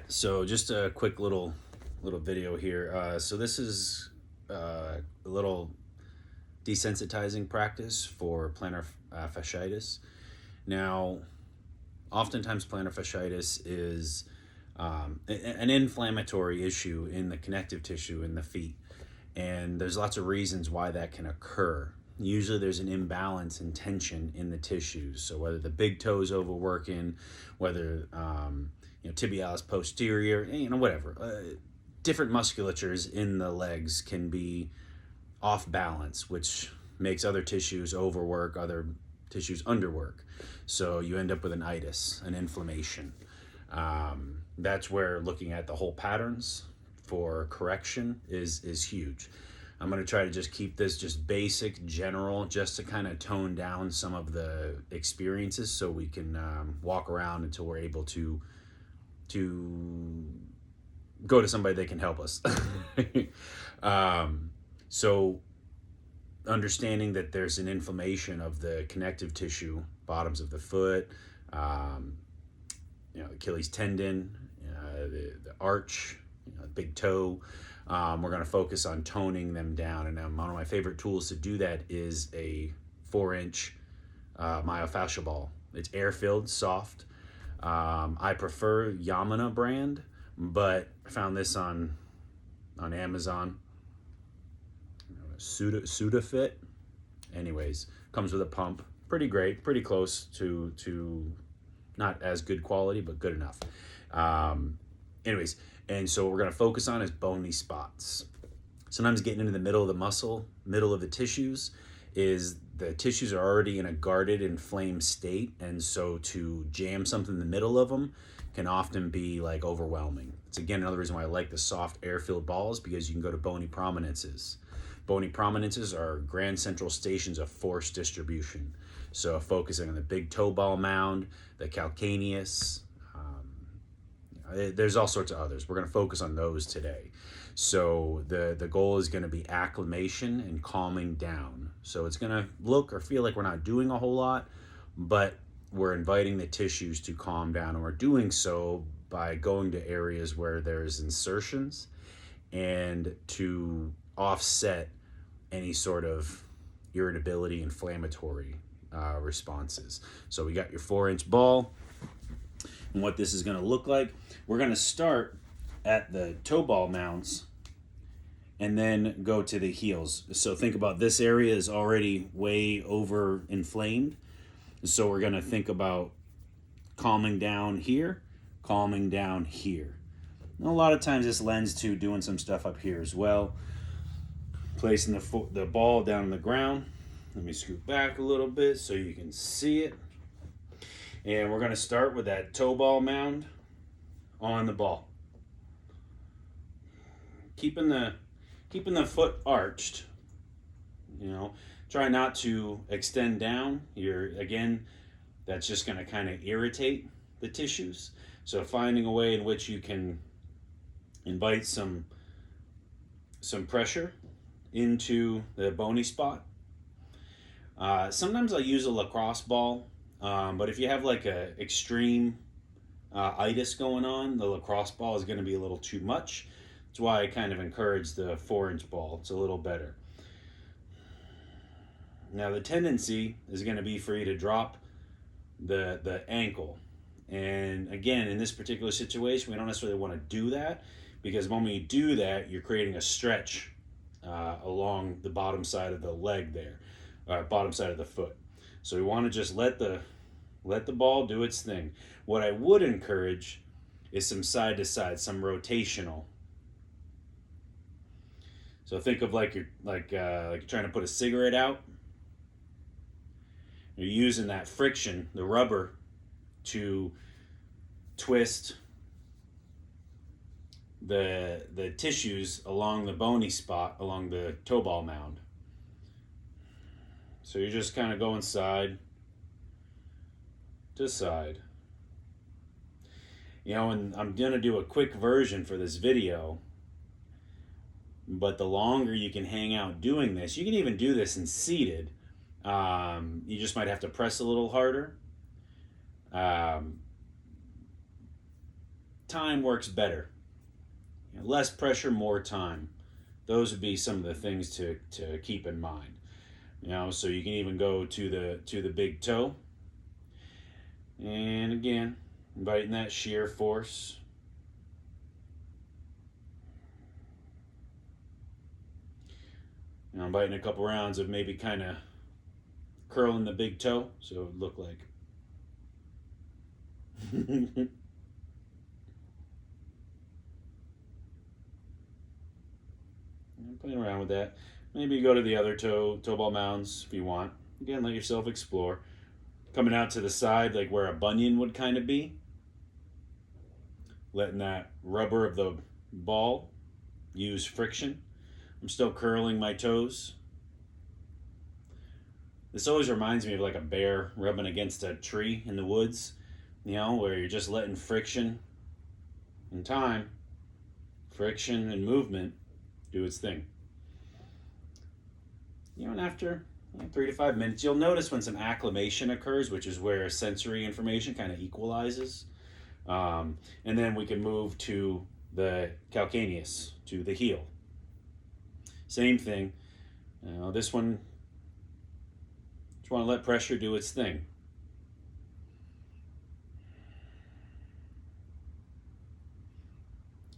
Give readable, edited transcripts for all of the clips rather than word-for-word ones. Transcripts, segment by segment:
So just a quick little video here. So this is a little desensitizing practice for plantar fasciitis. Now, oftentimes plantar fasciitis is an inflammatory issue in the connective tissue in the feet, and there's lots of reasons why that can occur. Usually there's an imbalance in tension in the tissues. So whether the big toe is overworking, whether tibialis posterior, whatever. Different musculatures in the legs can be off balance, which makes other tissues overwork, other tissues underwork. So you end up with an itis, an inflammation. That's where looking at the whole patterns for correction is huge. I'm going to try to just keep this just basic, general, just to kind of tone down some of the experiences so we can walk around until we're able to go to somebody that can help us. So understanding that there's an inflammation of the connective tissue, bottoms of the foot, Achilles tendon, the arch, big toe. We're going to focus on toning them down. And one of my favorite tools to do that is a 4-inch myofascial ball. It's air-filled, soft. I prefer Yamana brand, but I found this on Amazon. Sudafit. Anyways, comes with a pump. Pretty great, pretty close to not as good quality, but good enough. Anyways, and so what we're going to focus on is bony spots. Sometimes getting into the middle of the muscle, middle of the tissues, is the tissues are already in a guarded, inflamed state, and so to jam something in the middle of them can often be like overwhelming. It's again another reason why I like the soft air-filled balls, because you can go to bony prominences. Bony prominences are grand central stations of force distribution. So focusing on the big toe ball mound, the calcaneus, there's all sorts of others. We're going to focus on those today. So the goal is going to be acclimation and calming down. So it's going to look or feel like we're not doing a whole lot, but we're inviting the tissues to calm down, and we're doing so by going to areas where there's insertions and to offset any sort of irritability, inflammatory responses. So we got your 4-inch ball, and what this is going to look like. We're going to start at the toe ball mounds and then go to the heels. So think about this area is already way over inflamed. So we're going to think about calming down here, calming down here. And a lot of times this lends to doing some stuff up here as well. Placing the ball down on the ground. Let me scoot back a little bit so you can see it. And we're going to start with that toe ball mound on the ball. Keeping the foot arched. Try not to extend down. That's just going to kind of irritate the tissues. So finding a way in which you can invite some pressure into the bony spot. Sometimes I'll use a lacrosse ball, but if you have like a extreme itis going on, the lacrosse ball is going to be a little too much. That's why I kind of encourage the 4-inch ball. It's a little better. Now the tendency is going to be for you to drop the ankle. And again, in this particular situation, we don't necessarily want to do that, because when you do that, you're creating a stretch along the bottom side of the leg there, bottom side of the foot. So we want to just let the ball do its thing. What I would encourage is some side to side, some rotational. So think of like you're trying to put a cigarette out. You're using that friction, the rubber, to twist the tissues along the bony spot, along the toe ball mound. So you're just kind of going side to side. And I'm going to do a quick version for this video, but the longer you can hang out doing this, you can even do this in seated. You just might have to press a little harder. time works better. Less pressure, more time. Those would be some of the things to keep in mind. So you can even go to the big toe. And again, inviting that shear force. I'm biting a couple rounds of maybe kind of curling the big toe, so it would look like. I'm playing around with that. Maybe you go to the other toe ball mounds if you want. Again, let yourself explore. Coming out to the side, like where a bunion would kind of be. Letting that rubber of the ball use friction. I'm still curling my toes. This always reminds me of like a bear rubbing against a tree in the woods, where you're just letting friction and time, friction and movement do its thing. And after 3 to 5 minutes, you'll notice when some acclimation occurs, which is where sensory information kind of equalizes. And then we can move to the calcaneus, to the heel. Same thing. This one, just want to let pressure do its thing.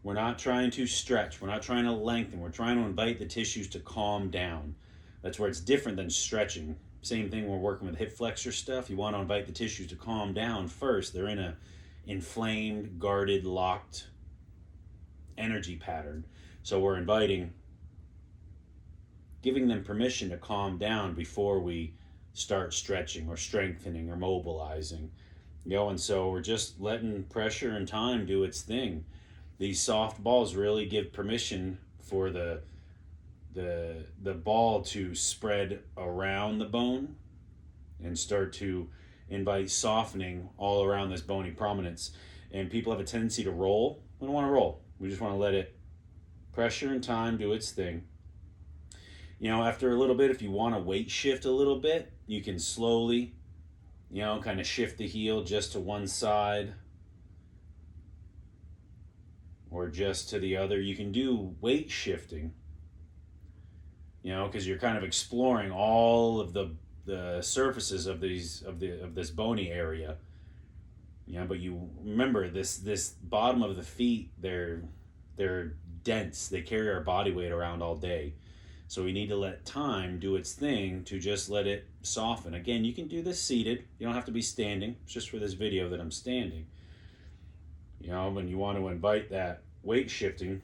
We're not trying to stretch. We're not trying to lengthen. We're trying to invite the tissues to calm down. That's where it's different than stretching. Same thing when we're working with hip flexor stuff. You want to invite the tissues to calm down first. They're in a inflamed, guarded, locked energy pattern. So we're giving them permission to calm down before we start stretching or strengthening or mobilizing. And so we're just letting pressure and time do its thing. These soft balls really give permission for the ball to spread around the bone and start to invite softening all around this bony prominence. And people have a tendency to roll. We don't want to roll. We just want to let it pressure and time do its thing. After a little bit, if you want to weight shift a little bit, you can slowly, kind of shift the heel just to one side or just to the other. You can do weight shifting, because you're kind of exploring all of the surfaces of this bony area. But you remember this bottom of the feet, they're dense. They carry our body weight around all day. So we need to let time do its thing to just let it soften. Again, you can do this seated. You don't have to be standing. It's just for this video that I'm standing. When you want to invite that weight shifting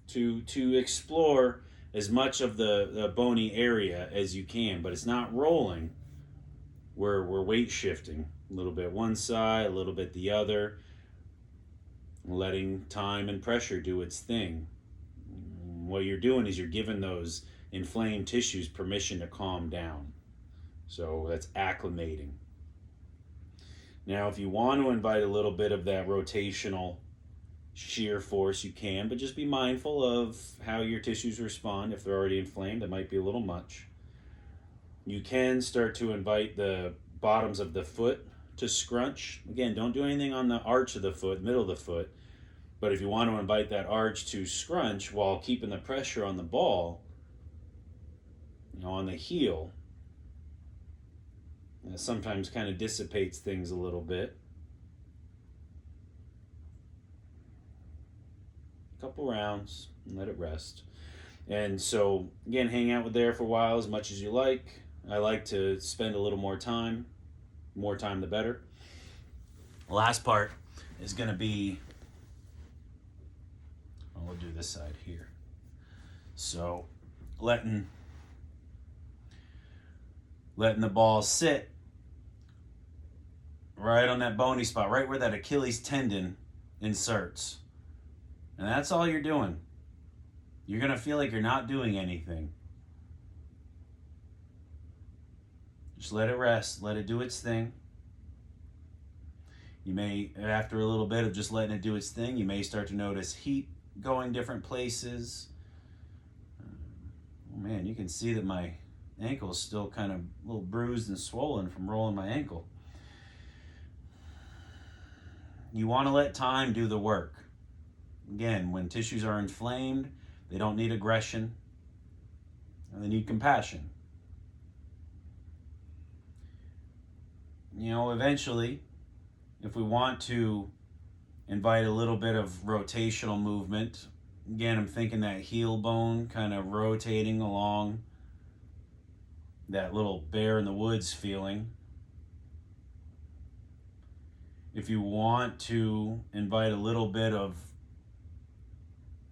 to explore as much of the bony area as you can, but it's not rolling. We're weight shifting a little bit one side, a little bit the other, letting time and pressure do its thing. What you're doing is you're giving those inflamed tissues permission to calm down. So that's acclimating. Now, if you want to invite a little bit of that rotational shear force, you can, but just be mindful of how your tissues respond. If they're already inflamed, it might be a little much. You can start to invite the bottoms of the foot to scrunch. Again, don't do anything on the arch of the foot, middle of the foot. But if you want to invite that arch to scrunch while keeping the pressure on the ball, on the heel, that sometimes kind of dissipates things a little bit. A couple rounds and let it rest. And so, again, hang out with there for a while as much as you like. I like to spend a little more time the better. The last part is going to be, we'll do this side here. So letting the ball sit right on that bony spot, right where that Achilles tendon inserts. And that's all you're doing. You're going to feel like you're not doing anything. Just let it rest. Let it do its thing. You may, after a little bit of just letting it do its thing, you may start to notice heat going different places. Oh man, you can see that my ankle is still kind of a little bruised and swollen from rolling my ankle. you want to let time do the work. Again, when tissues are inflamed, they don't need aggression, and they need compassion. Eventually, if we want to invite a little bit of rotational movement, again, I'm thinking that heel bone kind of rotating along, that little bear in the woods feeling. If you want to invite a little bit of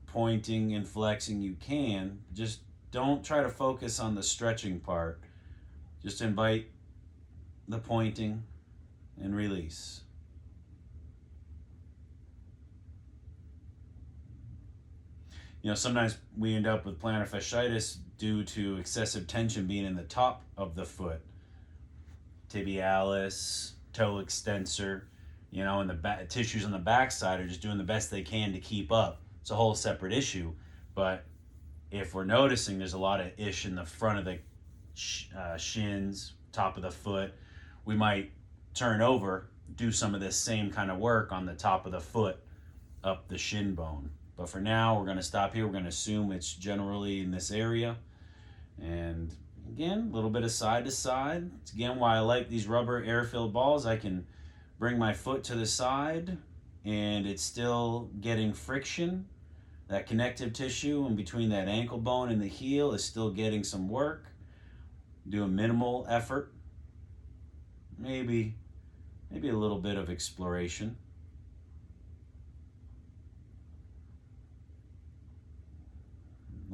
pointing and flexing, you can. Just don't try to focus on the stretching part. Just invite the pointing and release. Sometimes we end up with plantar fasciitis due to excessive tension being in the top of the foot, tibialis, toe extensor, and the tissues on the backside are just doing the best they can to keep up. It's a whole separate issue. But if we're noticing there's a lot of ish in the front of the shins, top of the foot, we might turn over, do some of this same kind of work on the top of the foot, up the shin bone. But for now, we're going to stop here. We're going to assume it's generally in this area. And again, a little bit of side to side. It's again why I like these rubber air-filled balls. I can bring my foot to the side and it's still getting friction. That connective tissue in between that ankle bone and the heel is still getting some work. Do a minimal effort. Maybe a little bit of exploration.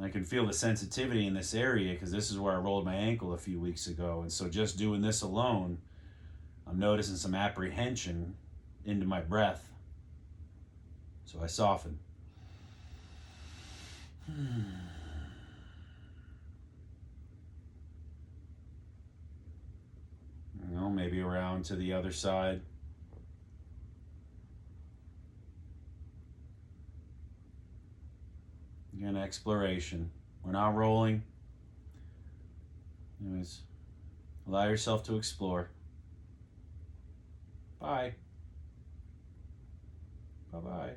I can feel the sensitivity in this area because this is where I rolled my ankle a few weeks ago. And so just doing this alone, I'm noticing some apprehension into my breath. So I soften. Maybe around to the other side. Again, exploration. We're not rolling. Anyways, allow yourself to explore. Bye. Bye-bye.